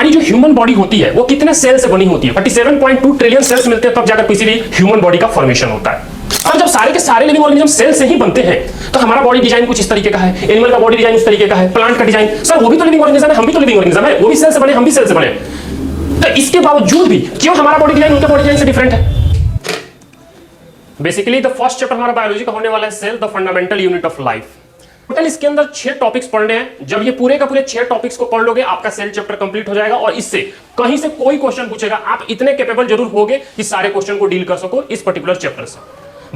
हमारी जो human body होती है वो कितने सेल से बनी होती है? 47.2 ट्रिलियन सेल्स मिलते हैं तब जाकर किसी भी ह्यूमन बॉडी का फॉर्मेशन होता है। अब जब सारे के सारे लिविंग ऑर्गेनिज्म सेल से ही बनते हैं तो हमारा बॉडी डिजाइन कुछ इस तरीके का है, एनिमल का बॉडी डिजाइन उस तरीके का है, प्लांट का डिजाइन, सर वो भी तो लिविंग ऑर्गेनिज्म है, हम भी तो लिविंग ऑर्गेनिज्म है, वो भी सेल से बने, हम भी सेल से बने। तो इसके बावजूद भी क्यों हमारा बॉडी डिजाइन उनके बॉडी डिजाइन से डिफरेंट है? बेसिकली द फर्स्ट चैप्टर हमारा बायोलॉजी का होने वाला है cell the fundamental unit of life. Total इसके अंदर 6 टॉपिक्स पढ़ने हैं। जब ये पूरे का पूरे 6 टॉपिक्स को पढ़ लोगे आपका सेल चैप्टर कंप्लीट हो जाएगा और इससे कहीं से कोई क्वेश्चन पूछेगा आप इतने कैपेबल जरूर होगे कि सारे क्वेश्चन को डील कर सको इस पर्टिकुलर चैप्टर से।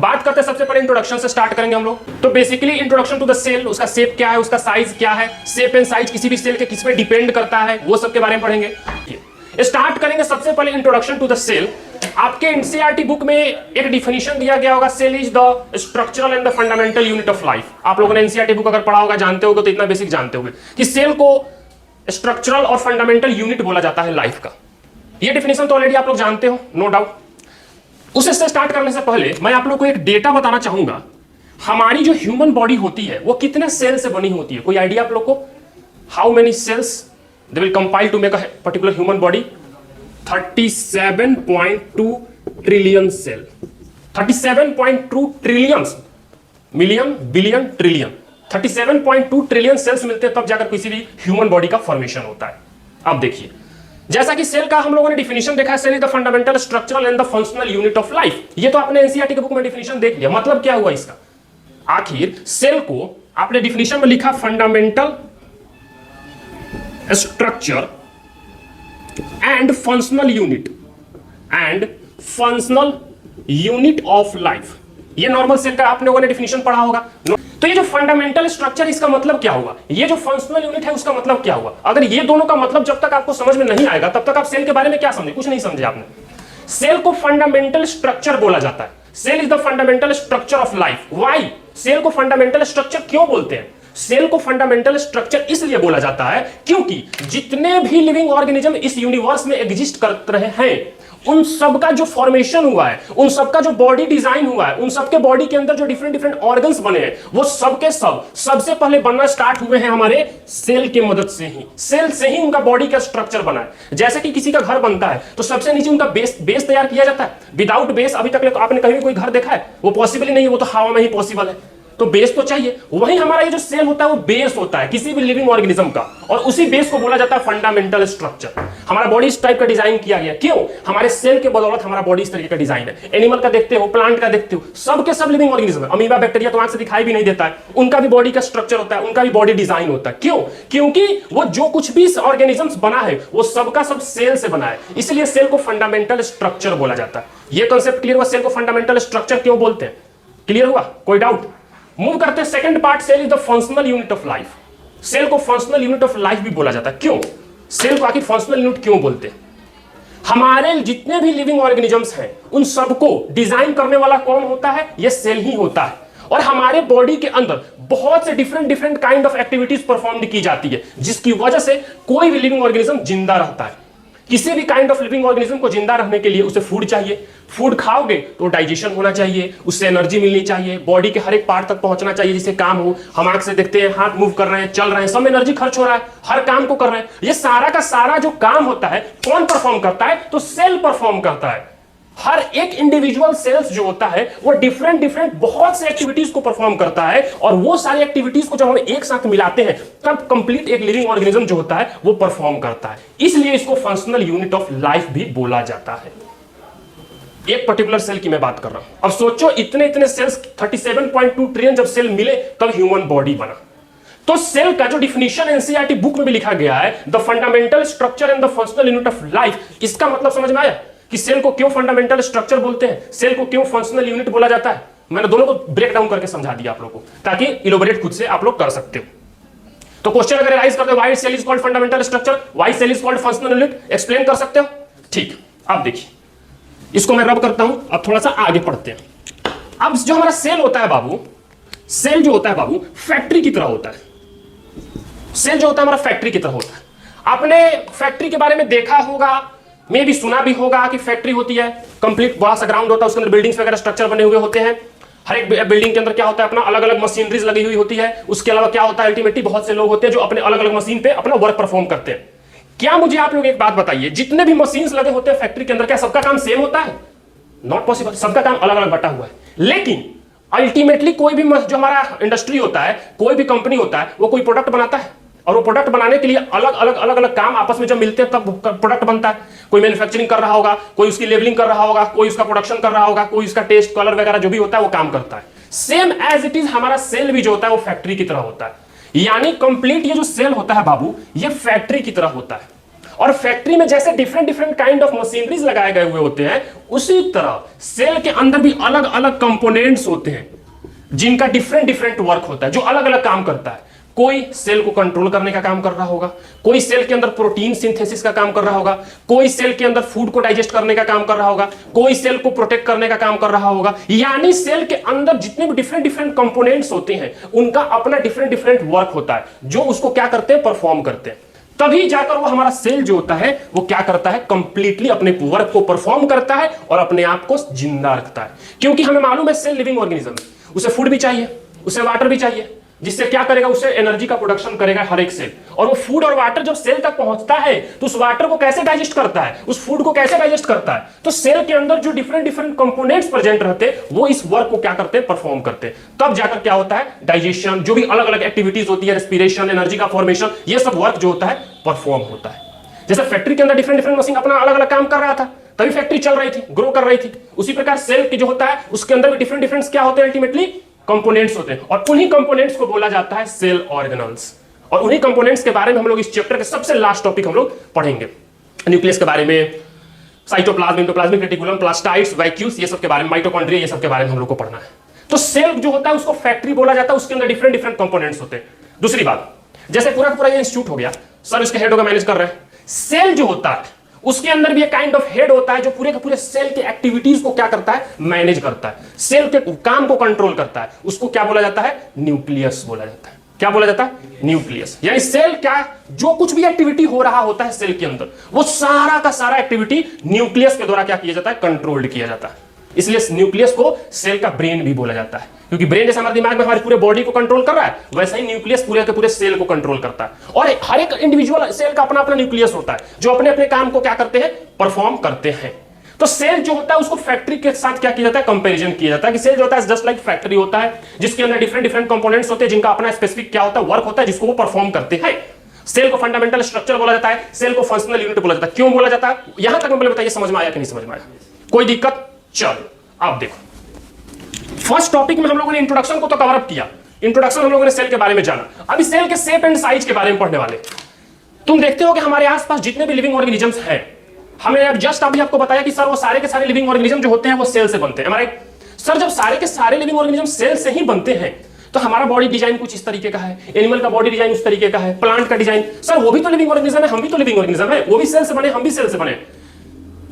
बात करते हैं सबसे पहले इंट्रोडक्शन से स्टार्ट करेंगे हम लोग। तो basically introduction to the cell, उसका शेप क्या है, उसका साइज क्या है, शेप एंड साइज किसी भी सेल के किस पे डिपेंड करता है, वो सब के बारे में पढ़ेंगे। स्टार्ट करेंगे सबसे पहले इंट्रोडक्शन टू द सेल। आपके एनसीईआरटी बुक में एक डिफिनेशन दिया गया होगा, cell is the structural and the fundamental unit of life. आप लोगों ने एनसीईआरटी बुक अगर पढ़ा होगा, जानते होगे तो इतना बेसिक जानते होगे कि सेल को स्ट्रक्चरल और फंडामेंटल यूनिट बोला जाता है लाइफ का। ये डिफिनेशन तो ऑलरेडी आप लोग जानते हो, नो डाउट। उससे स्टार्ट करने से पहले मैं आप लोग को एक डेटा बताना चाहूंगा। हमारी जो ह्यूमन बॉडी होती है वो कितने सेल से बनी होती है? कोई आइडिया आप लोग को? How many cells they will compile to make a particular human body? 37.2 trillion cell. 37.2 trillions, million billion trillion, 37.2 trillion cells मिलते हैं तब जाकर किसी भी ह्यूमन बॉडी का फॉर्मेशन होता है। अब देखिए, जैसा कि सेल का हम लोगों ने डिफिनेशन देखा है, cell is the fundamental structural and the functional unit of life. ये तो आपने एनसीईआरटी की बुक में डिफिनेशन देख लिया। मतलब क्या हुआ इसका? आखिर सेल को आपने डिफिनेशन में लिखा fundamental structure and functional unit of life. ये नॉर्मल सेल का आप लोगों ने डिफिनेशन पढ़ा होगा। तो ये जो फंडामेंटल स्ट्रक्चर, इसका मतलब क्या हुआ? ये जो फंक्शनल यूनिट है उसका मतलब क्या हुआ? अगर ये दोनों का मतलब जब तक आपको समझ में नहीं आएगा तब तक आप सेल के बारे में क्या समझे? कुछ नहीं समझे आपने। सेल को फंडामेंटल स्ट्रक्चर बोला जाता है। Cell is the fundamental structure of life. Why? Cell को फंडामेंटल स्ट्रक्चर क्यों बोलते हैं? सेल को फंडामेंटल स्ट्रक्चर इसलिए बोला जाता है क्योंकि जितने भी लिविंग ऑर्गेनिज्म इस यूनिवर्स में एग्जिस्ट कर रहे हैं उन सब का जो फॉर्मेशन हुआ है, उन सब का जो बॉडी डिजाइन हुआ है, उन सब के बॉडी के अंदर जो डिफरेंट डिफरेंट ऑर्गन्स बने हैं वो सब के सब सबसे पहले बनना स्टार्ट हुए हैं हमारे सेल की मदद से ही। सेल से ही उनका बॉडी का स्ट्रक्चर बना है। जैसे कि किसी का घर बनता है तो सबसे नीचे उनका बेस तैयार किया जाता है। विदाउट बेस अभी तक आपने कहीं भी कोई घर देखा है? वो पॉसिबल ही नहीं है, वो तो हवा में ही पॉसिबल है। तो बेस तो चाहिए। वही हमारा ये जो सेल होता है वो बेस होता है किसी भी लिविंग ऑर्गेनिज्म का, और उसी बेस को बोला जाता है फंडामेंटल स्ट्रक्चर। हमारा बॉडी इस टाइप का डिजाइन किया गया। क्यों? हमारे सेल के बदौलत हमारा बॉडी इस तरीके का डिजाइन है। एनिमल का देखते हो, प्लांट का देखते हो, सब के सब लिविंग ऑर्गेनिज्म है। अमीबा बैक्टीरिया तो आंख से दिखाई भी नहीं देता है, उनका भी बॉडी का स्ट्रक्चर होता है, उनका भी बॉडी डिजाइन होता है। क्यों? क्योंकि वो जो कुछ भी ऑर्गेनिज्म बना है वो सबका सब सेल से बना है, इसलिए सेल को फंडामेंटल स्ट्रक्चर बोला जाता है। ये कॉन्सेप्ट क्लियर हुआ? सेल को फंडामेंटल स्ट्रक्चर क्यों बोलते हैं? क्लियर हुआ? कोई डाउट? मूव करते हैं second part. Cell is the functional unit of life. Cell को फंक्शनल यूनिट ऑफ लाइफ भी बोला जाता है। क्यों? सेल को आखिर फंक्शनल यूनिट क्यों बोलते हैं? हमारे जितने भी लिविंग ऑर्गेनिजम्स हैं उन सबको डिजाइन करने वाला कौन होता है? ये सेल ही होता है। और हमारे बॉडी के अंदर बहुत से different kind of activities perform की जाती है जिसकी वजह से कोई भी लिविंग ऑर्गेनिज्म जिंदा रहता है। किसी भी काइंड ऑफ लिविंग ऑर्गेनिज्म को जिंदा रहने के लिए उसे फूड चाहिए। फूड खाओगे तो डाइजेशन होना चाहिए, उससे एनर्जी मिलनी चाहिए, बॉडी के हर एक पार्ट तक पहुंचना चाहिए जिससे काम हो। हम आंख से देखते हैं, हाथ मूव कर रहे हैं, चल रहे हैं, सब एनर्जी खर्च हो रहा है, हर काम को कर रहे हैं। ये सारा का सारा जो काम होता है कौन परफॉर्म करता है? तो सेल परफॉर्म करता है। हर एक इंडिविजुअल सेल्स जो होता है वो डिफरेंट बहुत से एक्टिविटीज को परफॉर्म करता है, और वो सारी एक्टिविटीज को जब हम एक साथ मिलाते हैं तब कंप्लीट एक लिविंग ऑर्गेनिज्म जो होता है वो परफॉर्म करता है। इसलिए इसको फंक्शनल यूनिट ऑफ लाइफ भी बोला जाता है। एक पर्टिकुलर सेल की मैं बात कर रहा हूं। अब सोचो इतने सेल्स 37.2 ट्रिलियन जब सेल मिले तब ह्यूमन बॉडी बना। तो सेल का जो डिफिनेशन एनसीईआरटी बुक में भी लिखा गया है, the fundamental structure and the functional unit of life, इसका मतलब समझ में आया कि सेल को क्यों फंडामेंटल स्ट्रक्चर बोलते हैं, सेल को क्यों फंक्शनल यूनिट बोला जाता है? मैंने दोनों को ब्रेक डाउन करके समझा दिया आप लोगों को, ताकि इलोबरेट खुद से आप लोग कर सकते हो। तो क्वेश्चन अगर राइज करते हो, why cell is called fundamental structure, why cell is called functional unit, explain कर सकते हो? ठीक, अब देखिए इसको मैं रब करता हूं। अब थोड़ा सा आगे पढ़ते हैं। अब जो हमारा सेल होता है बाबू, सेल जो होता है बाबू फैक्ट्री की तरह होता है। सेल जो होता है हमारा फैक्ट्री की तरह होता है। आपने फैक्ट्री के बारे में देखा होगा, में भी सुना भी होगा कि फैक्ट्री होती है, कंप्लीट बड़ा सा ग्राउंड होता है, उसके अंदर बिल्डिंग्स वगैरह स्ट्रक्चर बने हुए होते हैं। हर एक बिल्डिंग के अंदर क्या होता है, अपना अलग अलग मशीनरीज लगी हुई होती है। उसके अलावा क्या होता है, अल्टीमेटली बहुत से लोग होते हैं जो अपने अलग अलग मशीन पे अपना वर्क परफॉर्म करते हैं। क्या मुझे आप लोग एक बात बताइए, जितने भी मशीन्स लगे होते हैं फैक्ट्री के अंदर, क्या सबका काम सेम होता है? नॉट पॉसिबल, सबका काम अलग अलग बटा हुआ है। लेकिन अल्टीमेटली कोई भी जो हमारा इंडस्ट्री होता है, कोई भी कंपनी होता है, वो कोई प्रोडक्ट बनाता है और वो प्रोडक्ट बनाने के लिए अलग अलग काम आपस में जब मिलते हैं तब प्रोडक्ट बनता है। कोई मैन्युफैक्चरिंग कर रहा होगा, कोई उसकी लेबलिंग कर रहा होगा, कोई उसका प्रोडक्शन कर रहा होगा, कोई उसका टेस्ट कलर वगैरह जो भी होता है वो काम करता है। सेम एज इट इज हमारा सेल भी जो होता है वो फैक्ट्री की तरह होता है। यानी कंप्लीट ये जो सेल होता है बाबू, ये फैक्ट्री की तरह होता है। और फैक्ट्री में जैसे different different kind of machineries लगाए गए हुए होते हैं, उसी तरह सेल के अंदर भी अलग अलग कंपोनेंट्स होते हैं जिनका डिफरेंट डिफरेंट वर्क होता है, जो अलग अलग काम करता है। कोई सेल को कंट्रोल करने का काम कर रहा होगा, कोई सेल के अंदर प्रोटीन सिंथेसिस का काम कर रहा होगा, कोई सेल के अंदर फूड को डाइजेस्ट करने का काम कर रहा होगा, कोई सेल को प्रोटेक्ट करने का काम कर रहा होगा। यानी सेल के अंदर जितने भी डिफरेंट डिफरेंट कंपोनेंट्स होते हैं, उनका अपना डिफरेंट डिफरेंट वर्क होता है, जो उसको क्या करते हैं, परफॉर्म करते हैं। तभी जाकर वो हमारा सेल जो होता है वो क्या करता है, कंप्लीटली अपने वर्क को परफॉर्म करता है और अपने आप को जिंदा रखता है। क्योंकि हमें मालूम है सेल लिविंग ऑर्गेनिज्म है, उसे फूड भी चाहिए, उसे वाटर भी चाहिए, जिससे क्या करेगा, उसे एनर्जी का प्रोडक्शन करेगा हर एक सेल। और वो फूड और वाटर जब सेल तक पहुंचता है तो उस वाटर को कैसे डाइजेस्ट करता है, उस फूड को कैसे डाइजेस्ट करता है। तो सेल के अंदर जो डिफरेंट डिफरेंट कंपोनेंट्स प्रेजेंट रहते हैं, वो इस वर्क को क्या करते हैं, परफॉर्म करते हैं। तब जाकर क्या होता है, डाइजेशन, जो भी अलग अलग एक्टिविटीज होती है, रेस्पिरेशन, एनर्जी का फॉर्मेशन, ये सब वर्क जो होता है परफॉर्म होता है। जैसे फैक्ट्री के अंदर डिफरेंट डिफरेंट मशीन अपना अलग अलग काम कर रहा था, तभी फैक्ट्री चल रही थी, ग्रो कर रही थी। उसी प्रकार सेल की जो होता है उसके अंदर भी डिफरेंट डिफरेंट क्या होते हैं, अल्टीमेटली कंपोनेंट्स होते हैं। और उन्हीं कंपोनेंट्स को बोला जाता है सेल ऑर्गेनल्स। और उन्हीं कंपोनेंट्स के बारे में हम लोग इस चैप्टर के सबसे लास्ट टॉपिक हम लोग पढ़ेंगे। न्यूक्लियस के बारे में, साइटोप्लाज्म, एंडोप्लाज्मिक रेटिकुलम, प्लास्टाइड्स, वैक्यूल्स, ये सब के बारे में, माइटोकॉन्ड्रिया, ये सब के बारे में हम लोग को पढ़ना है। तो सेल जो होता है उसको फैक्ट्री बोला जाता है, उसके अंदर डिफरेंट डिफरेंट कंपोनेंट्स होते हैं। दूसरी बात, जैसे पूरा का पूरा ये इंस्टीट्यूट हो गया, सर इसके हेड होगा मैनेज कर रहे हैं। सेल जो होता है उसके अंदर भी एक काइंड ऑफ हेड होता है जो पूरे के पूरे सेल के एक्टिविटीज को क्या करता है, मैनेज करता है, सेल के काम को कंट्रोल करता है। उसको क्या बोला जाता है, न्यूक्लियस बोला जाता है। क्या बोला जाता है, न्यूक्लियस। यानी सेल क्या, जो कुछ भी एक्टिविटी हो रहा होता है सेल के अंदर, वो सारा का सारा एक्टिविटी न्यूक्लियस के द्वारा क्या किया जाता है, कंट्रोल्ड किया जाता है। इसलिए न्यूक्लियस को सेल का ब्रेन भी बोला जाता है, क्योंकि ब्रेन जैसे हमारे दिमाग में हमारे पूरे बॉडी को कंट्रोल कर रहा है, वैसा ही न्यूक्लियस पूरे के पूरे सेल को कंट्रोल करता है। और हर एक इंडिविजुअल सेल का अपना अपना न्यूक्लियस होता है, जो अपने अपने काम को क्या करते हैं, परफॉर्म करते हैं। तो सेल जो होता है उसको फैक्ट्री के साथ क्या किया जाता है, कंपैरिजन किया जाता है कि सेल जो होता है जस्ट लाइक फैक्ट्री होता है, जिसके अंदर डिफरेंट डिफरेंट कंपोनेंट्स होते हैं, जिनका अपना स्पेसिफिक क्या होता है, वर्क होता है, जिसको वो परफॉर्म करते हैं। सेल को फंडामेंटल स्ट्रक्चर बोला जाता है, सेल को फंक्शनल यूनिट बोला जाता है। क्यों बोला जाता है, यहां तक मुझे बताइए, समझ में आया कि नहीं समझ में आया, कोई दिक्कत? चलो आप देखो, फर्स्ट टॉपिक में हम लोगों ने इंट्रोडक्शन को तो कवर अप किया, इंट्रोडक्शन हम लोगों ने सेल के बारे में जाना। अभी सेल के शेप एंड साइज के बारे में पढ़ने वाले। तुम देखते हो कि हमारे आसपास जितने भी लिविंग ऑर्गेनिजम्स हैं, हमने अब जस्ट अभी आपको बताया कि सर वो सारे के सारे लिविंग ऑर्गेनिज्म जो होते हैं वो सेल से बनते हैं, राइट? सर जब सारे के सारे लिविंग ऑर्गेनिज्म सेल से ही बनते हैं तो हमारा बॉडी डिजाइन कुछ इस तरीके का है, एनिमल का बॉडी डिजाइन उस तरीके का है, प्लांट का डिजाइन, सर वो भी तो लिविंग ऑर्गेनिज्म है, हम भी तो लिविंग ऑर्गेनिज्म है, वो भी सेल से बने, हम भी सेल से बने।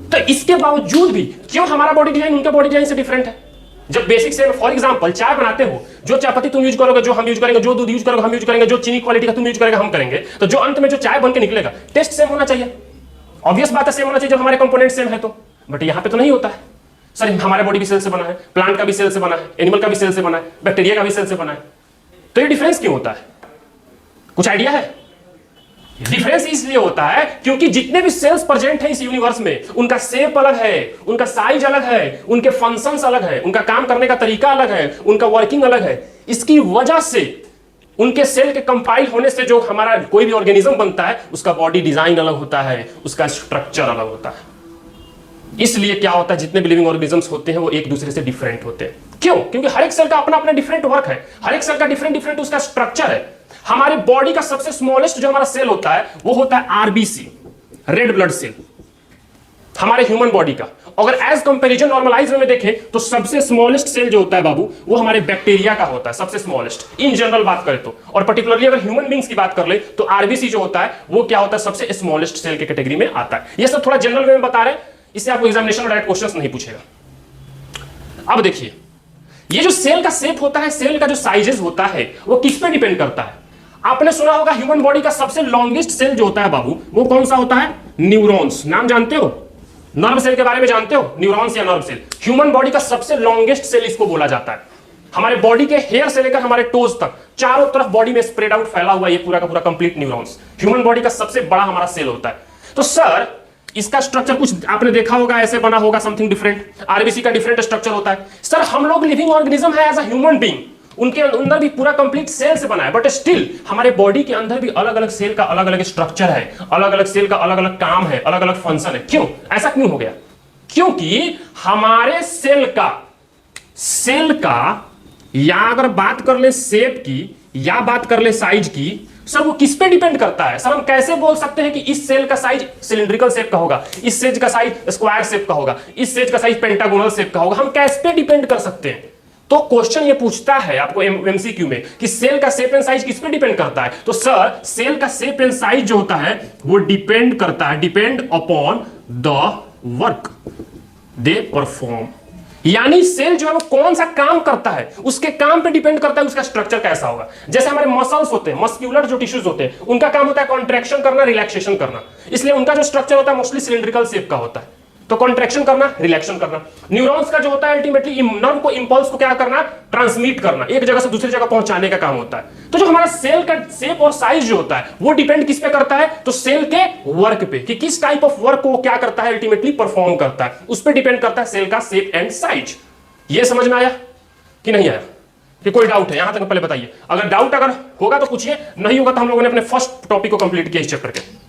तो इसके बावजूद भी क्यों हमारा बॉडी डिजाइन उनके बॉडी डिजाइन से डिफरेंट है? जब बेसिक से फॉर एग्जांपल चाय बनाते हो, जो चाय पत्ती तुम यूज करोगे जो हम यूज करेंगे, जो दूध यूज करोगे हम यूज करेंगे, जो चीनी क्वालिटी का तुम यूज करेंगे हम करेंगे, तो जो अंत में जो चाय बन के निकलेगा टेस्ट सेम होना चाहिए। ऑब्वियस बात है सेम होना चाहिए जब हमारे कंपोनेंट सेम है तो। बट यहां पे तो नहीं होता है। सर हमारे बॉडी भी सेल से बना है, प्लांट का भी सेल से बना है, एनिमल का भी सेल से बना है, बैक्टीरिया का भी सेल से बना है, तो ये डिफरेंस क्यों होता है? कुछ आइडिया है? डिफरेंस इसलिए होता है क्योंकि जितने भी सेल्स प्रेजेंट हैं इस यूनिवर्स में, उनका शेप अलग है, उनका साइज अलग है, उनके फंक्शंस अलग है, उनका काम करने का तरीका अलग है, उनका वर्किंग अलग है। इसकी वजह से उनके सेल के कंपाइल होने से जो हमारा कोई भी ऑर्गेनिज्म बनता है उसका बॉडी डिजाइन अलग होता है, उसका स्ट्रक्चर अलग होता है। इसलिए क्या होता है, जितने भी लिविंग ऑर्गेनिजम्स होते हैं वो एक दूसरे से डिफरेंट होते हैं। क्यों? क्योंकि हर एक सेल का अपना अपना डिफरेंट वर्क है, हर एक सेल का डिफरेंट डिफरेंट उसका स्ट्रक्चर है। हमारे बॉडी का सबसे स्मॉलेस्ट जो हमारा सेल होता है वो होता है आरबीसी, रेड ब्लड सेल, हमारे ह्यूमन बॉडी का। अगर एज कंपैरिजन नॉर्मलाइज में देखें तो सबसे स्मॉलेस्ट सेल जो होता है बाबू वो हमारे बैक्टीरिया का होता है, सबसे स्मॉलेस्ट इन जनरल बात करें तो। और पर्टिकुलरली अगर ह्यूमन बींग्स की बात कर ले तो आरबीसी जो होता है वो क्या होता है, सबसे स्मॉलेस्ट सेल के कैटेगरी में आता है। ये सब थोड़ा जनरल वे में बता रहे हैं, इससे आपको एग्जामिनेशन में डायरेक्ट क्वेश्चंस नहीं पूछेगा। अब देखिए, ये जो सेल का शेप होता है, सेल का जो साइजेस होता है वो किस पे डिपेंड करता है? आपने सुना होगा ह्यूमन बॉडी का सबसे लॉन्गेस्ट सेल जो होता है बाबू वो कौन सा होता है? न्यूरॉन्स। नाम जानते हो? नर्व सेल के बारे में जानते हो? न्यूरॉन्स या नर्व सेल। ह्यूमन बॉडी का सबसे लॉन्गेस्ट सेल इसको बोला जाता है। हमारे बॉडी के हेयर से लेकर हमारे टोज तक चारों तरफ बॉडी में स्प्रेड आउट फैला हुआ ये पूरा का पूरा कंप्लीट न्यूरॉन्स ह्यूमन बॉडी का सबसे बड़ा हमारा सेल होता है। तो सर इसका स्ट्रक्चर कुछ आपने देखा होगा, ऐसे बना होगा समथिंग डिफरेंट, आरबीसी का डिफरेंट स्ट्रक्चर होता है। सर हम लोग लिविंग ऑर्गेनिज्म है एज अ ह्यूमन बीइंग, उनके अंदर भी पूरा कंप्लीट सेल से बना है, बट स्टिल हमारे बॉडी के अंदर भी अलग अलग सेल का अलग अलग स्ट्रक्चर है, अलग अलग सेल का अलग अलग काम है, अलग अलग फंक्शन है। क्यों ऐसा क्यों हो गया? क्योंकि हमारे सेल का या अगर बात कर ले शेप की या बात कर ले साइज की, सर वो किस पे डिपेंड करता है? सर हम कैसे बोल सकते हैं कि इस सेल का साइज सिलिंड्रिकल शेप का होगा, इस सेल का साइज स्क्वायर शेप का होगा, इस सेल का साइज पेंटागोनल शेप का होगा? हम कैसे पे डिपेंड कर सकते हैं? तो क्वेश्चन ये पूछता है आपको एमसीक्यू में कि सेल का शेप एंड साइज किस पे डिपेंड करता है? तो सर सेल का शेप एंड साइज जो होता है वो डिपेंड करता है, depend upon the work they perform. यानी सेल जो है वो कौन सा काम करता है उसके काम पे डिपेंड करता है उसका स्ट्रक्चर कैसा होगा। जैसे हमारे मसल्स होते हैं, मस्क्यूलर जो टिश्यूज होते हैं, उनका काम होता है कॉन्ट्रैक्शन करना, रिलैक्सेशन करना, इसलिए उनका जो स्ट्रक्चर होता है मोस्टली सिलिंड्रिकल शेप का होता है। तो कॉन्ट्रैक्शन करना, रिलैक्शन करना। न्यूरॉन्स का जो होता है अल्टीमेटली नर्व को इंपल्स को क्या करना, ट्रांसमिट करना, एक जगह से दूसरी जगह पहुंचाने का काम होता है। तो जो हमारा सेल का शेप और साइज जो होता है वो डिपेंड किस पे करता है? तो सेल के वर्क पे, कि किस टाइप ऑफ वर्क को क्या करता है अल्टीमेटली परफॉर्म करता है, उस पर डिपेंड करता है सेल का शेप एंड साइज। ये समझ में आया कि नहीं आया? कि कोई डाउट है यहां तक पहले बताइए। अगर डाउट अगर होगा तो पूछिए, नहीं होगा तो हम लोगों ने अपने फर्स्ट टॉपिक को कंप्लीट किया इस चैप्टर के।